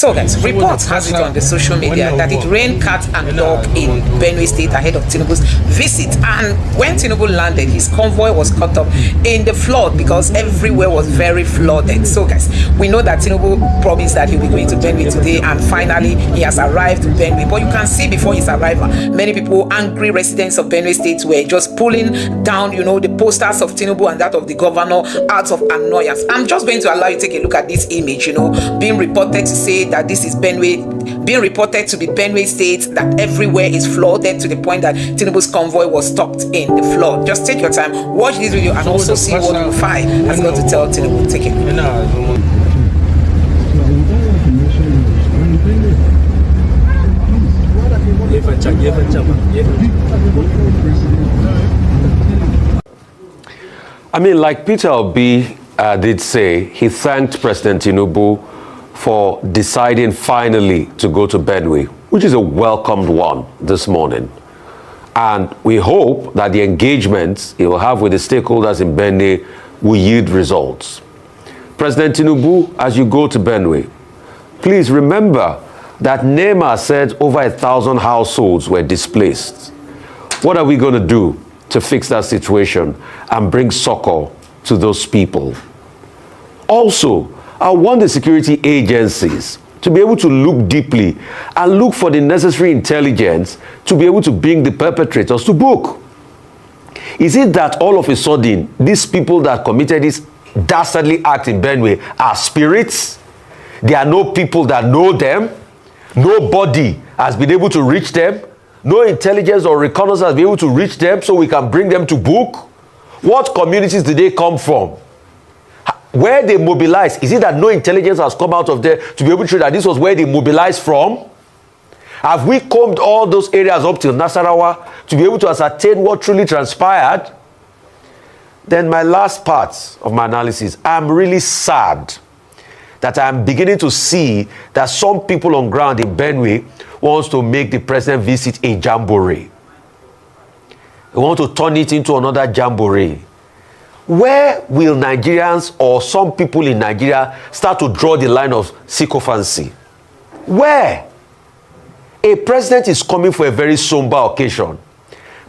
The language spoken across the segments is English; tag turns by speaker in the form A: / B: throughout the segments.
A: So guys, reports has it on the social media that it rained cat and dog in Benue State ahead of Tinubu's visit, and when Tinubu landed, his convoy was caught up in the flood because everywhere was very flooded. So guys, we know that Tinubu promised that he'll be going to Benue today, and finally he has arrived in Benue. But you can see before his arrival, many people, angry residents of Benue State, were just pulling down, you know, the posters of Tinubu and that of the governor out of annoyance. I'm just going to allow you to take a look at this image, you know, being reported to say that this is Benue, being reported to be Benue State, that everywhere is flooded to the point that Tinubu's convoy was stopped in the flood. Just take your time, watch this video, and also see what Rufai has got to tell Tinubu. Take it.
B: I mean, like Peter Obi did say, he thanked President Tinubu for deciding finally to go to Benue, which is a welcomed one this morning. And we hope that the engagements he will have with the stakeholders in Benue will yield results. President Tinubu, as you go to Benue, please remember that NEMA said over 1,000 households were displaced. What are we going to do to fix that situation and bring succor to those people? Also, I want the security agencies to be able to look deeply and look for the necessary intelligence to be able to bring the perpetrators to book. Is it that all of a sudden, these people that committed this dastardly act in Benue are spirits? There are no people that know them? Nobody has been able to reach them? No intelligence or reconnaissance has been able to reach them so we can bring them to book? What communities did they come from? Where they mobilized, is it that no intelligence has come out of there to be able to show that this was where they mobilized from? Have we combed all those areas up till Nasarawa to be able to ascertain what truly transpired? Then my last part of my analysis, I'm really sad that I'm beginning to see that some people on ground in Benue wants to make the president visit a jamboree. They want to turn it into another jamboree. Where will Nigerians or some people in Nigeria start to draw the line of sycophancy? Where? A president is coming for a very somber occasion.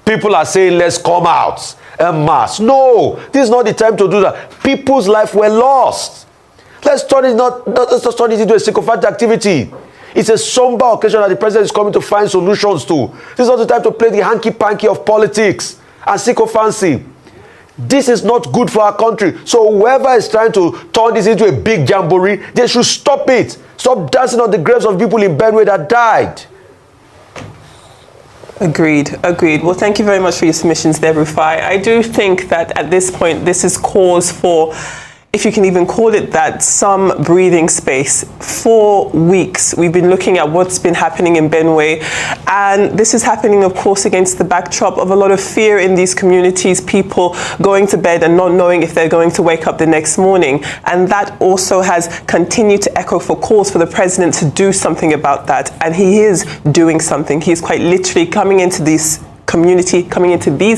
B: People are saying, let's come out en masse. No, this is not the time to do that. People's lives were lost. Let's turn it turn it into a sycophantic activity. It's a somber occasion that the president is coming to find solutions to. This is not the time to play the hanky-panky of politics and sycophancy. This is not good for our country. So whoever is trying to turn this into a big jamboree, they should stop it. Stop dancing on the graves of people in Benue that died.
C: Agreed. Well, thank you very much for your submissions there, Rufai. I do think that at this point, this is cause for, if you can even call it that, some breathing space. 4 weeks we've been looking at what's been happening in Benue, and this is happening, of course, against the backdrop of a lot of fear in these communities, people going to bed and not knowing if they're going to wake up the next morning. And that also has continued to echo for calls for the president to do something about that, and he is doing something. He's quite literally coming into these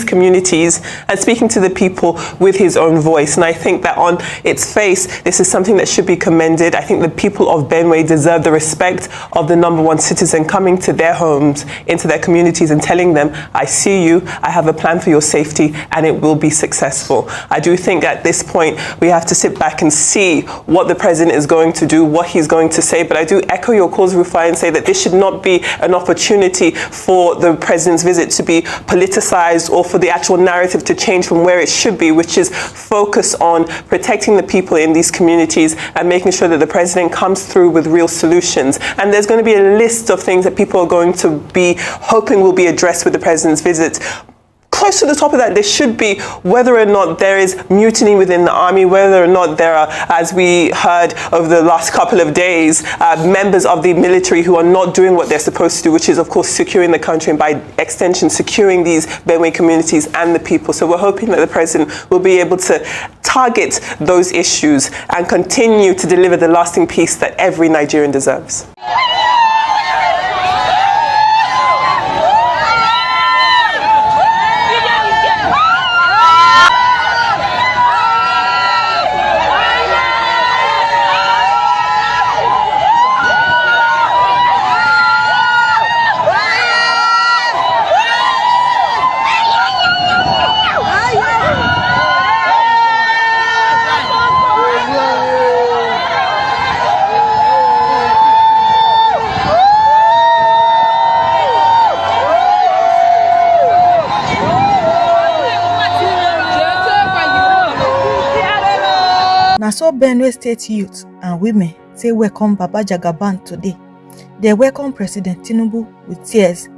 C: communities and speaking to the people with his own voice. And I think that on its face, this is something that should be commended. I think the people of Benue deserve the respect of the #1 citizen coming to their homes, into their communities, and telling them, I see you, I have a plan for your safety, and it will be successful. I do think at this point, we have to sit back and see what the president is going to do, what he's going to say. But I do echo your calls, Rufai, and say that this should not be an opportunity for the president's visit to be politicized or for the actual narrative to change from where it should be, which is focus on protecting the people in these communities and making sure that the president comes through with real solutions. And there's going to be a list of things that people are going to be hoping will be addressed with the president's visit. Close to the top of that, there should be whether or not there is mutiny within the army, whether or not there are, as we heard over the last couple of days, members of the military who are not doing what they're supposed to do, which is, of course, securing the country and, by extension, securing these Benue communities and the people. So we're hoping that the president will be able to target those issues and continue to deliver the lasting peace that every Nigerian deserves.
D: Benue State youth and women say welcome Baba Jagaban today. They welcome President Tinubu with tears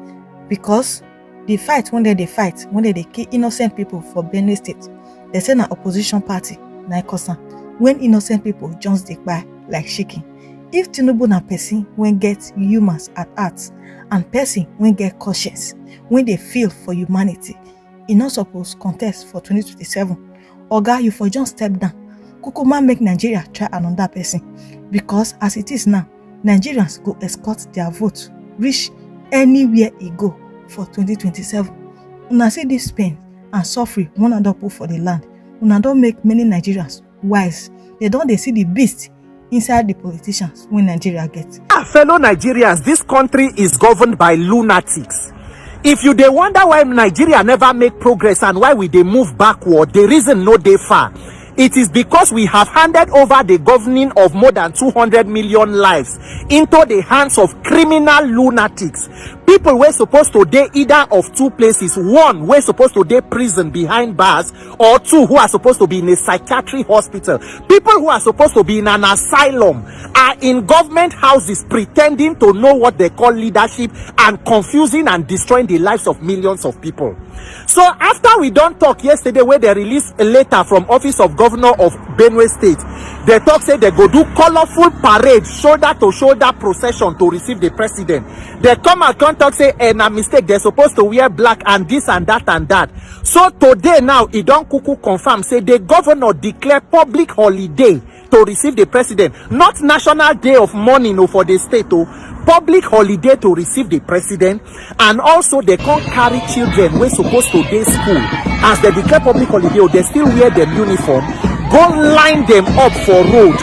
D: because the fight when they kill innocent people for Benue State, they say na opposition party na cause when innocent people just dey kpai like chicken. If Tinubu na person when get humans at heart and person when get conscience, when they feel for humanity, e not suppose contest for 2027. Oga, you for just step down. Kukuma make Nigeria try another person, because as it is now, Nigerians go escort their vote reach anywhere e go for 2027. Una see this pain and suffering one another put for the land. Una don't make many Nigerians wise. They don't see the beast inside the politicians when Nigeria gets.
E: Fellow Nigerians, this country is governed by lunatics. If you dey wonder why Nigeria never make progress and why we dey move backward, the reason no dey far. It is because we have handed over the governing of more than 200 million lives into the hands of criminal lunatics. People were supposed to dey either of two places. One, we're supposed to dey prison behind bars, or two, who are supposed to be in a psychiatric hospital. People who are supposed to be in an asylum are in government houses pretending to know what they call leadership and confusing and destroying the lives of millions of people. So after we don't talk yesterday where they released a letter from Office of Governor of Benue State, they talk say they go do colorful parade, shoulder to shoulder procession to receive the president. They come and talk say na mistake, they're supposed to wear black and this and that and that. So today now it don't kuku confirm say the governor declare public holiday to receive the president, not national day of mourning for the state, public holiday to receive the president. And also they can't carry children we're supposed to day school. As they declare public holiday, they still wear them uniform, go line them up for road.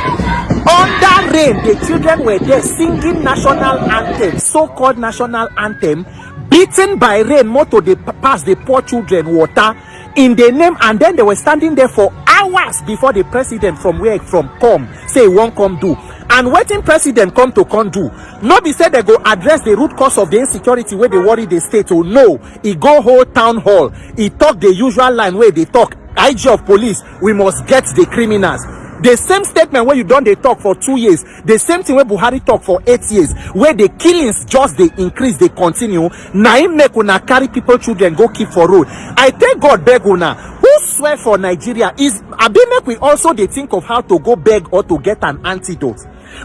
E: Under rain, the children were there singing national anthem, so-called national anthem, beaten by rain, more to the pass the poor children water in the name, and then they were standing there for hours before the president from where from come say he won't come do. And waiting president come to come do. Nobody said they go address the root cause of the insecurity where they worry the state. Oh no, he go hold town hall. He talk the usual line where they talk. IG of police, we must get the criminals. The same statement where you done they talk for 2 years. The same thing where Buhari talk for 8 years. Where the killings just they increase, they continue. Now him make una carry people, children go keep for road. I thank God beg una. Who swear for Nigeria is abi make we also they think of how to go beg or to get an antidote.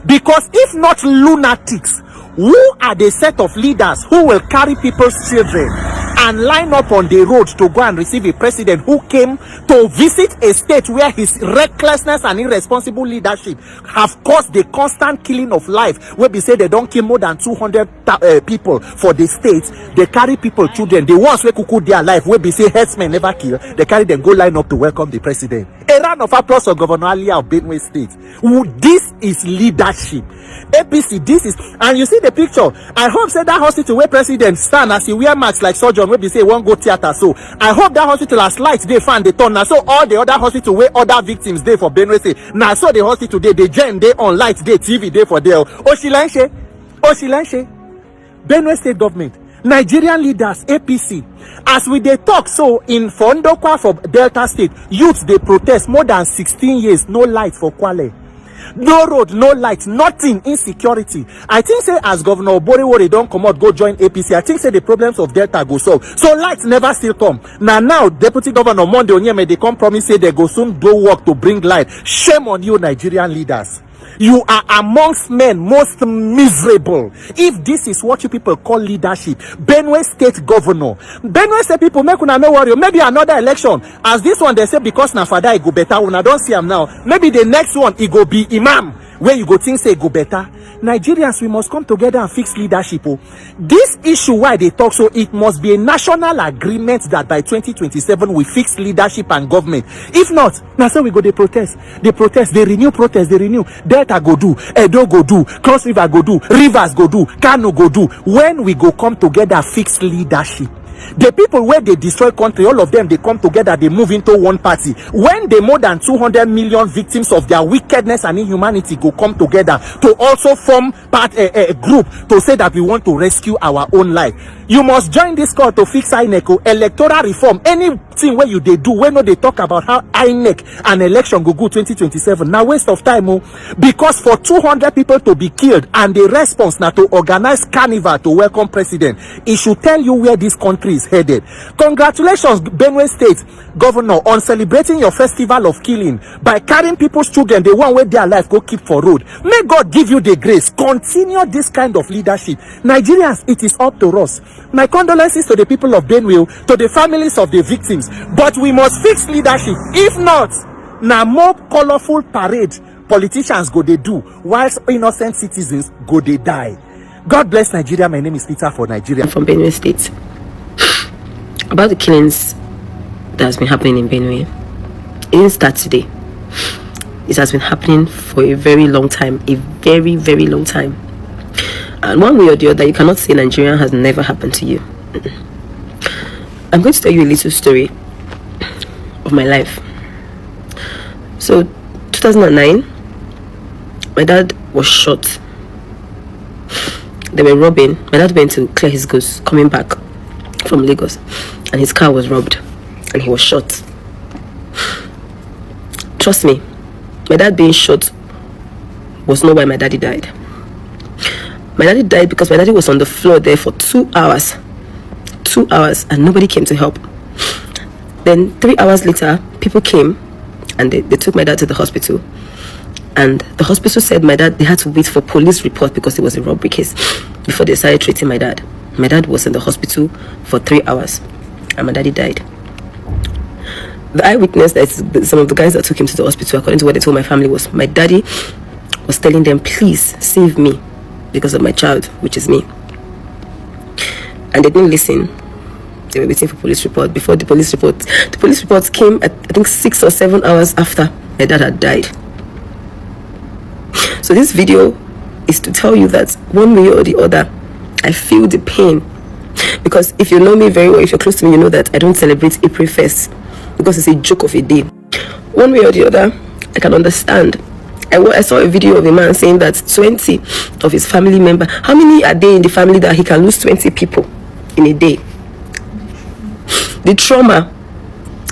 E: Because if not lunatics, who are the set of leaders who will carry people's children and line up on the road to go and receive a president who came to visit a state where his recklessness and irresponsible leadership have caused the constant killing of life, where they say they don't kill more than 200 people for the state. They carry people, children, the ones where cuckoo their life, where they say herdsmen never kill, they carry them go line up to welcome the president. A round of applause for Governor Alia of Benue State. This is leadership. APC, this is, and you see the picture. I hope say that hospital where president stand as he wear masks like surgeon where they say won't go theater. So I hope that hospital has lights they find the turn. Now so all the other hospital where other victims they for Benue State. Now so the hospital they gen they on lights they TV they for there. Oshilanshe, Benue State government, Nigerian leaders, APC. As we they talk so in Fondokwa for Delta State, youths they protest more than 16 years, no light for Kwale. No road, no light, nothing, insecurity. I think say as Governor Oboriwori don't come out, go join APC. I think say the problems of Delta go solve. So lights never still come. Now Deputy Governor Monday Onyeme, they come promise say they go soon do work to bring light. Shame on you, Nigerian leaders. You are amongst men most miserable. If this is what you people call leadership, Benue State Governor, Benue State people make una no worry. Maybe another election, as this one they say because na father it go better. Una don't see him now. Maybe the next one it go be imam. Where you go think say it go better. Nigerians, we must come together and fix leadership. Oh. This issue why they talk so it must be a national agreement that by 2027 we fix leadership and government. If not, now so we go they protest, they renew protest, they renew. Delta go do, Edo go do, Cross River go do, Rivers go do, Kano go do. When we go come together fix leadership. The people where they destroy country, all of them, they come together, they move into one party. When the more than 200 million victims of their wickedness and inhumanity go come together to also form a group to say that we want to rescue our own life. You must join this call to fix INEC, electoral reform, anything where you they do, when they talk about how INEC and election go 2027. Now waste of time, because for 200 people to be killed and the response now to organize carnival to welcome president, it should tell you where this country is headed. Congratulations, Benue State Governor, on celebrating your festival of killing by carrying people's children, the one where their life go keep for road. May God give you the grace. Continue this kind of leadership. Nigerians, it is up to us. My condolences to the people of Benue, to the families of the victims. But we must fix leadership. If not, now more colorful parade politicians go they do, whilst innocent citizens go they die. God bless Nigeria. My name is Peter for Nigeria.
F: From Benue State. About the killings that has been happening in Benue. It didn't start today. It has been happening for a very long time. A very, very long time. And one way or the other, you cannot say Nigeria has never happened to you. I'm going to tell you a little story of my life. So, 2009, my dad was shot. They were robbing. My dad went to clear his goods coming back from Lagos, and his car was robbed and he was shot. Trust me, my dad being shot was not why my daddy died. My daddy died because my daddy was on the floor there for 2 hours. 2 hours, and nobody came to help. Then 3 hours later, people came and they took my dad to the hospital. And the hospital said my dad, they had to wait for police report because it was a robbery case before they started treating my dad. My dad was in the hospital for 3 hours and my daddy died. The eyewitness, that some of the guys that took him to the hospital, according to what they told my family, was my daddy was telling them, please save me because of my child, which is me. And they didn't listen. They were waiting for police report. Before the police report came at, I think, 6 or 7 hours after my dad had died. So this video is to tell you that one way or the other, I feel the pain. Because if you know me very well, if you're close to me, you know that I don't celebrate April 1st because it's a joke of a day. One way or the other, I can understand. I saw a video of a man saying that 20 of his family members, how many are there in the family that he can lose 20 people in a day? The trauma,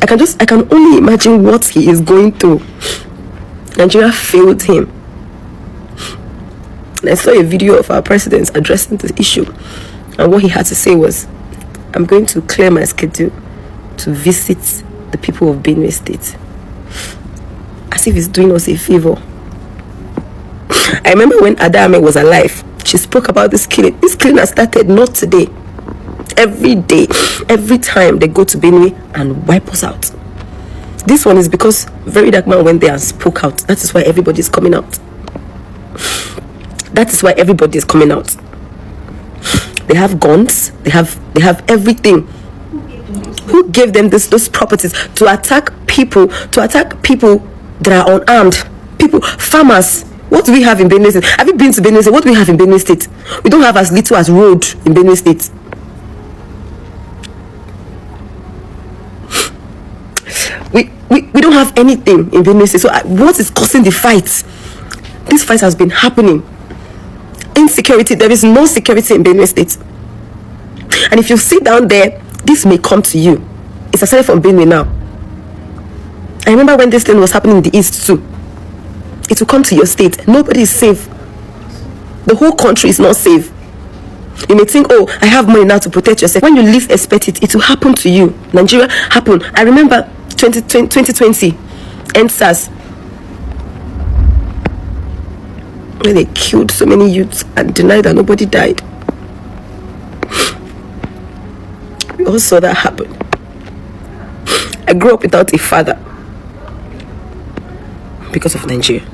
F: I can only imagine what he is going through. Nigeria failed him. And I saw a video of our president addressing the issue, and what he had to say was, I'm going to clear my schedule to visit the people of Benue State. As if he's doing us a favor. I remember when Adame was alive, she spoke about this killing. This killing has started not today. Every day, every time they go to Benue and wipe us out. This one is because Very Dark Man went there and spoke out. That is why everybody is coming out. That is why everybody is coming out. They have guns. They have everything. Who gave them those properties to attack people? To attack people that are unarmed. People, farmers. What do we have in Benue State? Have you been to Benue State? What do we have in Benue State? We don't have as little as road in Benue State. We don't have anything in Benue State. So what is causing the fight? This fight has been happening. Insecurity. There is no security in Benue State. And if you sit down there, this may come to you. It's aside from Benue now. I remember when this thing was happening in the east too. It will come to your state. Nobody is safe. The whole country is not safe. You may think, oh, I have money now to protect yourself. When you least expect it, it will happen to you. Nigeria happened. I remember 2020, NSAS, where they killed so many youths and denied that nobody died. We all saw that happen. I grew up without a father because of Nigeria.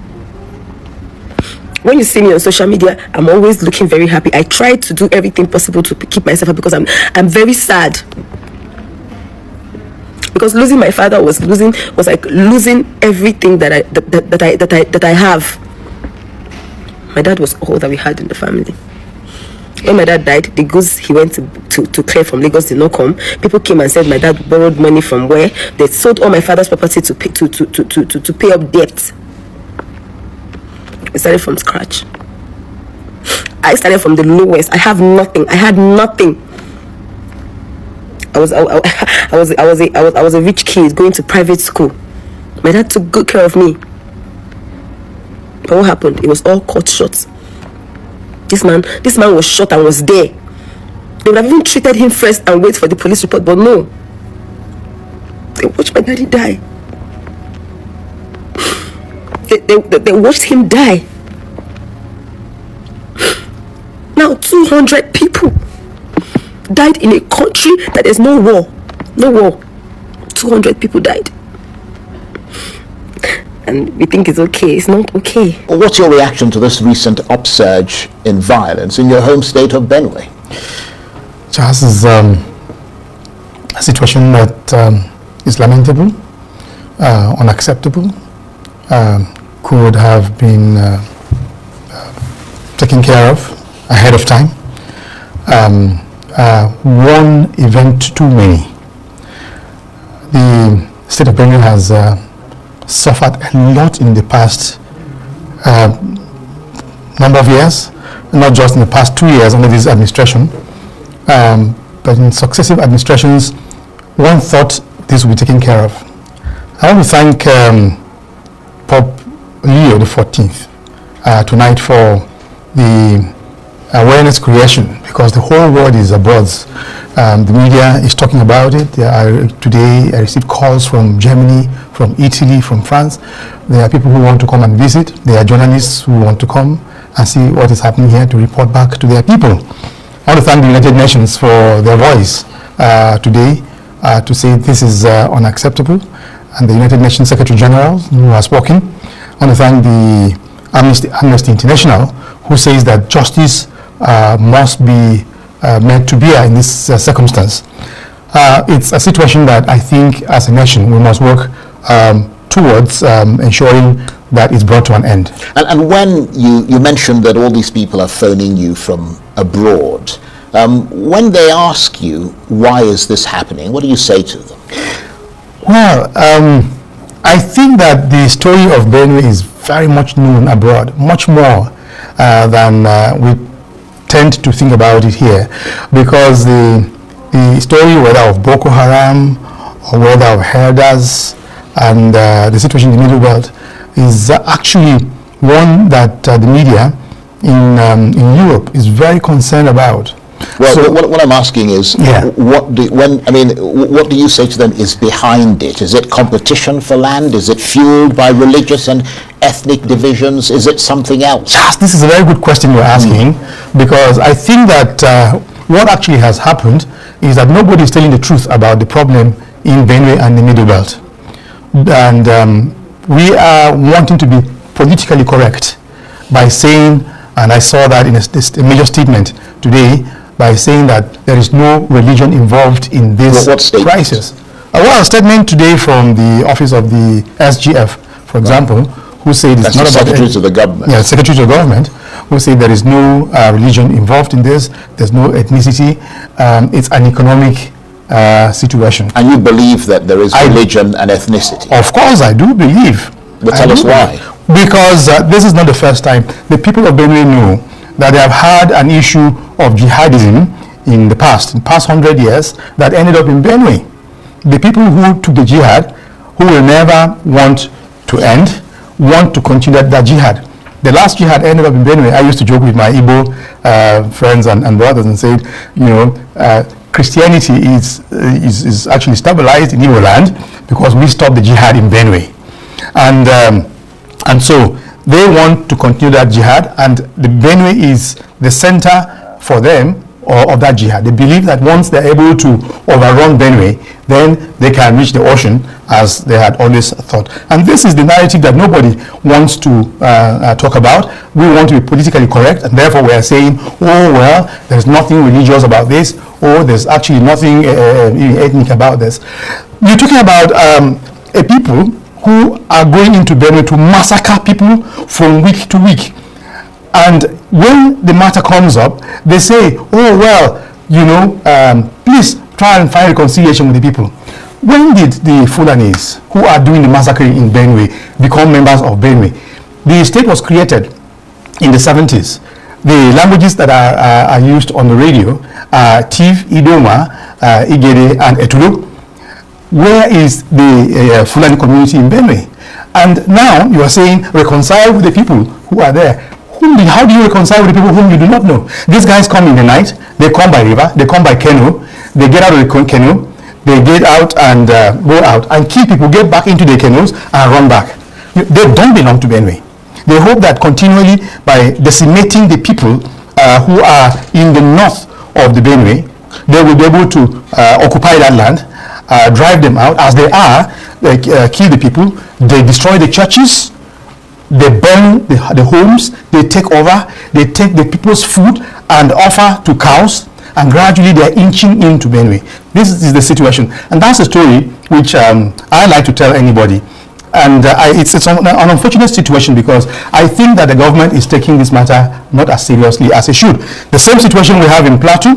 F: When you see me on social media, I'm always looking very happy. I try to do everything possible to keep myself up because I'm very sad. Because losing my father was like losing everything that I have. My dad was all that we had in the family. When my dad died, the goods he went to clear from Lagos did not come. People came and said my dad borrowed money from where? They sold all my father's property to pay up debt. We started from scratch. I started from the lowest. I have nothing. I had nothing. I was a rich kid going to private school. My dad took good care of me. But what happened? It was all cut short. This man was shot and was there. They would have even treated him first and wait for the police report, but no. They watched my daddy die. They watched him die. Now 200 people died in a country that there's no war. No war. 200 people died. And we think it's okay. It's not okay.
G: Well, what's your reaction to this recent upsurge in violence in your home state of Benue?
H: Charles, is a situation that is lamentable, unacceptable, could have been taken care of ahead of time. One event too many. The state of Benue has suffered a lot in the past number of years, not just in the past 2 years under this administration, but in successive administrations. One thought this would be taken care of. I want to thank Pope Leo XIV tonight for the awareness creation, because the whole world is abroad. The media is talking about it. Today I received calls from Germany, from Italy, from France. There are people who want to come and visit. There are journalists who want to come and see what is happening here to report back to their people. I want to thank the United Nations for their voice today to say this is unacceptable, and the United Nations Secretary General who has spoken. I want to thank the Amnesty International, who says that justice must be meant to be in this circumstance. It's a situation that I think as a nation we must work towards ensuring that it's brought to an end.
G: And when you mentioned that all these people are phoning you from abroad, when they ask you why is this happening, what do you say to them?
H: Well, I think that the story of Benue is very much known abroad, much more than we tend to think about it here, because the story, whether of Boko Haram or whether of herders and the situation in the Middle Belt, is actually one that the media in Europe is very concerned about.
G: Well,
H: so,
G: what I'm asking is,
H: yeah.
G: what do you say to them is behind it? Is it competition for land? Is it fueled by religious and ethnic divisions? Is it something else?
H: Yes, this is a very good question you're asking, because I think that what actually has happened is that nobody is telling the truth about the problem in Benue and the Middle Belt. And we are wanting to be politically correct by saying, and I saw that in a major statement today, by saying that there is no religion involved in this crisis. Well, a statement today from the office of the SGF, for example, who said it's not about
G: secretaries of the government.
H: Yeah, secretaries of government, who say there is no religion involved in this. There's no ethnicity. It's an economic situation.
G: And you believe that there is religion and ethnicity?
H: Of course, I do believe.
G: But tell us why.
H: Because this is not the first time. The people of Benue know that they have had an issue of jihadism in the past 100 years, that ended up in Benue. The people who took the jihad, who will never want to end, want to continue that jihad. The last jihad ended up in Benue. I used to joke with my Igbo friends and brothers and said, Christianity is actually stabilized in Igbo land because we stopped the jihad in Benue. And so they want to continue that jihad, and the Benue is the center for them of that jihad. They believe that once they're able to overrun Benue, then they can reach the ocean, as they had always thought. And this is the narrative that nobody wants to talk about. We want to be politically correct, and therefore we are saying, oh well, there's nothing religious about this, or there's actually nothing ethnic about this. You're talking about a people who are going into Benue to massacre people from week to week. And when the matter comes up, they say, oh, well, please try and find reconciliation with the people. When did the Fulanis, who are doing the massacre in Benue, become members of Benue? The state was created in the 70s. The languages that are used on the radio are Tiv, Idoma, Igede, and Etulo. Where is the Fulani community in Benue? And now you are saying reconcile with the people who are there. How do you reconcile with the people whom you do not know? These guys come in the night, they come by river, they come by canoe, they get out of the canoe, they get out and go out and kill people, get back into the canoes and run back. They don't belong to Benue. They hope that continually by decimating the people who are in the north of the Benue, they will be able to occupy that land, drive them out as they are, kill the people, they destroy the churches, they burn the homes, they take over, they take the people's food and offer to cows, and gradually they are inching into Benue. This is the situation, and that's a story which I like to tell anybody. And it's an unfortunate situation because I think that the government is taking this matter not as seriously as it should. The same situation we have in Plateau,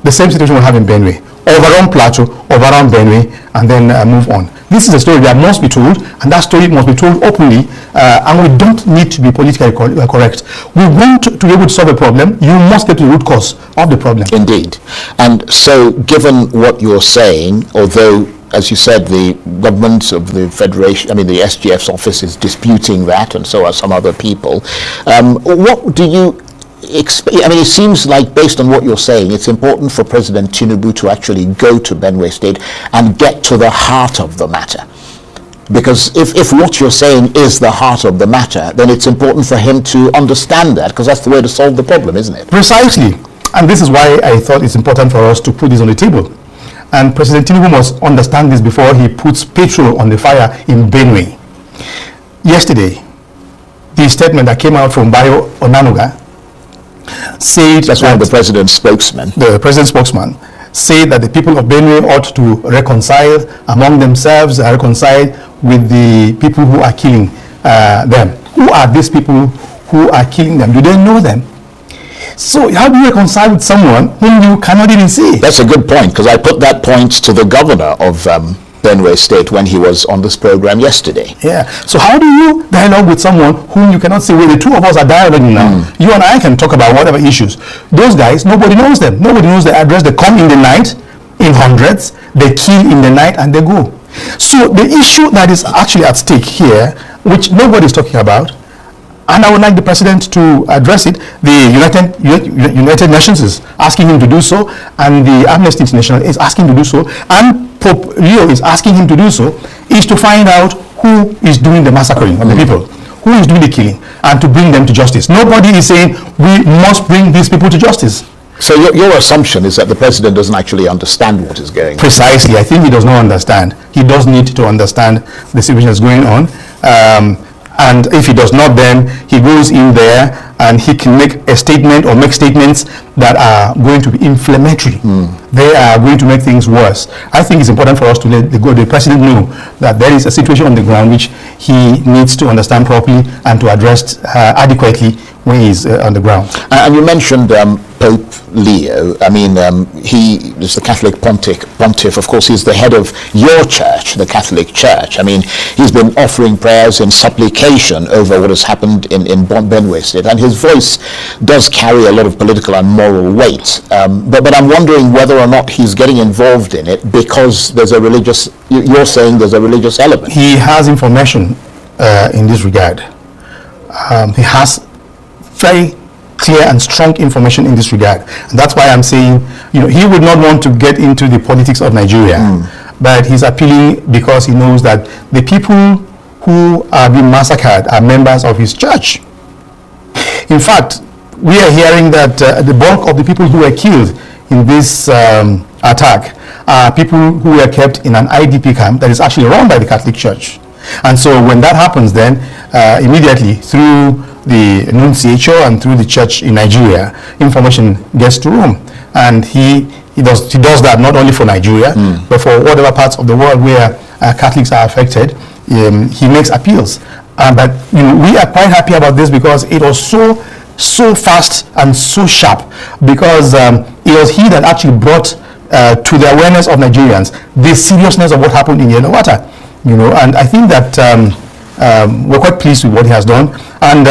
H: the same situation we have in Benue. Overrun Plateau, overrun Benue, and then move on. This is a story that must be told, and that story must be told openly, and we don't need to be politically correct. We want to be able to solve a problem. You must get to the root cause of the problem.
G: Indeed. And so, given what you're saying, although, as you said, the government of the Federation, the SGF's office is disputing that, and so are some other people, what do you it seems like, based on what you're saying, it's important for President Tinubu to actually go to Benue State and get to the heart of the matter. Because if what you're saying is the heart of the matter, then it's important for him to understand that, because that's the way to solve the problem, isn't it?
H: Precisely. And this is why I thought it's important for us to put this on the table. And President Tinubu must understand this before he puts petrol on the fire in Benue. Yesterday, the statement that came out from Bayo Onanuga said
G: that's one of the president's spokesmen. The
H: president's spokesman said that the people of Benue ought to reconcile among themselves, reconcile with the people who are killing them. Who are these people who are killing them? Do they know them? So how do you reconcile with someone whom you cannot even see?
G: That's a good point, because I put that point to the governor of Benue State when he was on this program yesterday.
H: Yeah. So how do you dialogue with someone whom you cannot see? Well, the two of us are dialoguing now. You and I can talk about whatever issues. Those guys, nobody knows them. Nobody knows their address. They come in the night in hundreds. They kill in the night and they go. So the issue that is actually at stake here, which nobody is talking about, and I would like the president to address it. The United Nations is asking him to do so, and the Amnesty International is asking him to do so, and Pope Leo is asking him to do so, is to find out who is doing the massacring of the people, who is doing the killing, and to bring them to justice. Nobody is saying we must bring these people to justice.
G: So your assumption is that the president doesn't actually understand what is going on?
H: Precisely. I think he does not understand. He does need to understand the situation that's going on. And if he does not, then he goes in there and he can make a statement or make statements that are going to be inflammatory. They are going to make things worse. I think it's important for us to let the president know that there is a situation on the ground which he needs to understand properly and to address adequately when he's on the ground.
G: And you mentioned Pope Leo. He is the Catholic pontiff. Of course, he's the head of your church, the Catholic Church. He's been offering prayers in supplication over what has happened in Benue State, and his voice does carry a lot of political and moral weight. But I'm wondering whether or not he's getting involved in it because there's a religious, you're saying there's a religious element.
H: He has information in this regard. He has very clear and strong information in this regard, and that's why I'm saying, he would not want to get into the politics of Nigeria, but he's appealing because he knows that the people who are being massacred are members of his church. In fact, we are hearing that the bulk of the people who were killed in this attack are people who were kept in an IDP camp that is actually run by the Catholic Church. And so when that happens, then immediately through the nunciature and through the church in Nigeria, information gets to Rome, and he does that not only for Nigeria, but for whatever parts of the world where Catholics are affected. He makes appeals, but we are quite happy about this because it was so so fast and so sharp, because it was he that actually brought to the awareness of Nigerians the seriousness of what happened in Yellow-Water. And I think that we're quite pleased with what he has done, and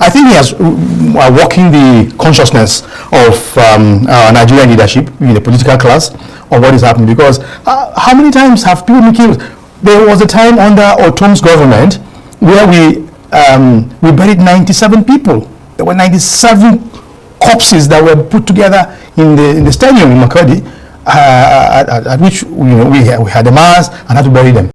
H: I think he has walking the consciousness of our Nigerian leadership in the political class of what is happening. Because how many times have people been killed? There was a time under Otom's government where we buried 97 people. There were 97 corpses that were put together in the stadium in Makurdi, at which we had a mass and had to bury them.